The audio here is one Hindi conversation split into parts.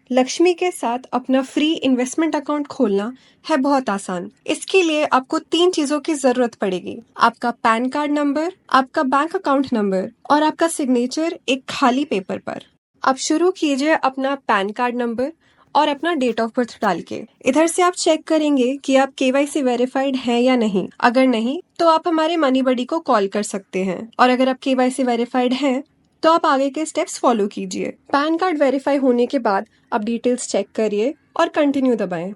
लक्ष्मी के साथ अपना फ्री इन्वेस्टमेंट अकाउंट खोलना है बहुत आसान। इसके लिए आपको 3 चीजों की जरूरत पड़ेगी। आपका पैन कार्ड नंबर, आपका बैंक अकाउंट नंबर और आपका सिग्नेचर एक खाली पेपर पर। आप शुरू कीजिए अपना पैन कार्ड नंबर और अपना डेट ऑफ बर्थ डाल के। इधर से आप चेक करेंगे कि आप केवाईसी वेरीफाइड हैं या नहीं। अगर नहीं तो आप हमारे मनी बडी को कॉल कर सकते हैं, और अगर आप केवाईसी वेरीफाइड हैं तो आप आगे के स्टेप्स फॉलो कीजिए। पैन कार्ड वेरीफाई होने के बाद आप डिटेल्स चेक करिए और कंटिन्यू दबाएं।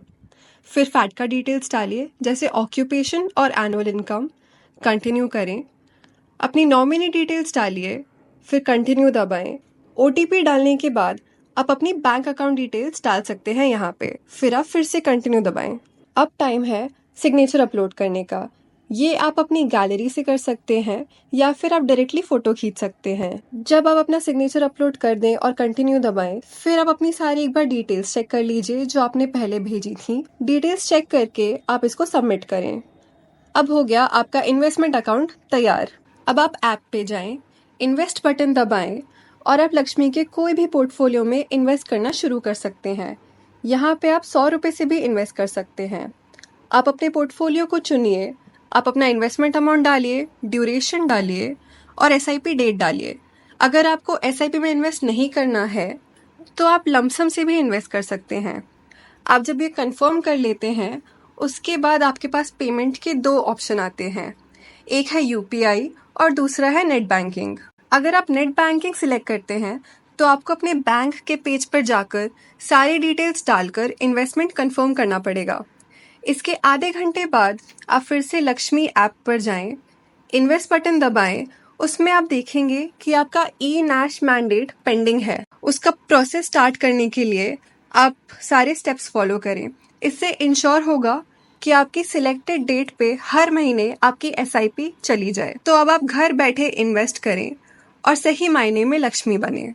फिर फैट का डिटेल्स डालिए, जैसे ऑक्यूपेशन और एनुअल इनकम। कंटिन्यू करें। अपनी नॉमिनी डिटेल्स डालिए, फिर कंटिन्यू दबाएं। ओटीपी डालने के बाद आप अपनी बैंक अकाउंट डिटेल्स डाल सकते हैं यहाँ पे। फिर आप फिर से कंटिन्यू दबाएं। अब टाइम है सिग्नेचर अपलोड करने का। ये आप अपनी गैलरी से कर सकते हैं या फिर आप डायरेक्टली फोटो खींच सकते हैं। जब आप अपना सिग्नेचर अपलोड कर दें और कंटिन्यू दबाएं, फिर आप अपनी सारी एक बार डिटेल्स चेक कर लीजिए जो आपने पहले भेजी थी। डिटेल्स चेक करके आप इसको सबमिट करें। अब हो गया आपका इन्वेस्टमेंट अकाउंट तैयार। अब आप ऐप पे जाएं, इन्वेस्ट बटन दबाएं और आप लक्ष्मी के कोई भी पोर्टफोलियो में इन्वेस्ट करना शुरू कर सकते हैं। यहाँ पे आप 100 रुपये से भी इन्वेस्ट कर सकते हैं। आप अपने पोर्टफोलियो को चुनिए, आप अपना इन्वेस्टमेंट अमाउंट डालिए, ड्यूरेशन डालिए और एसआईपी डेट डालिए। अगर आपको एसआईपी में इन्वेस्ट नहीं करना है तो आप लमसम से भी इन्वेस्ट कर सकते हैं। आप जब ये कंफर्म कर लेते हैं, उसके बाद आपके पास पेमेंट के 2 ऑप्शन आते हैं। एक है यूपीआई और दूसरा है नेट बैंकिंग। अगर आप नेट बैंकिंग सिलेक्ट करते हैं तो आपको अपने बैंक के पेज पर जाकर सारी डिटेल्स डालकर इन्वेस्टमेंट कंफर्म करना पड़ेगा। इसके आधे घंटे बाद आप फिर से लक्ष्मी ऐप पर जाएं, इन्वेस्ट बटन दबाएं। उसमें आप देखेंगे कि आपका ई नैश मैंडेट पेंडिंग है। उसका प्रोसेस स्टार्ट करने के लिए आप सारे स्टेप्स फॉलो करें। इससे इंश्योर होगा कि आपकी सिलेक्टेड डेट पे हर महीने आपकी एसआईपी चली जाए। तो अब आप घर बैठे इन्वेस्ट करें और सही मायने में लक्ष्मी बने।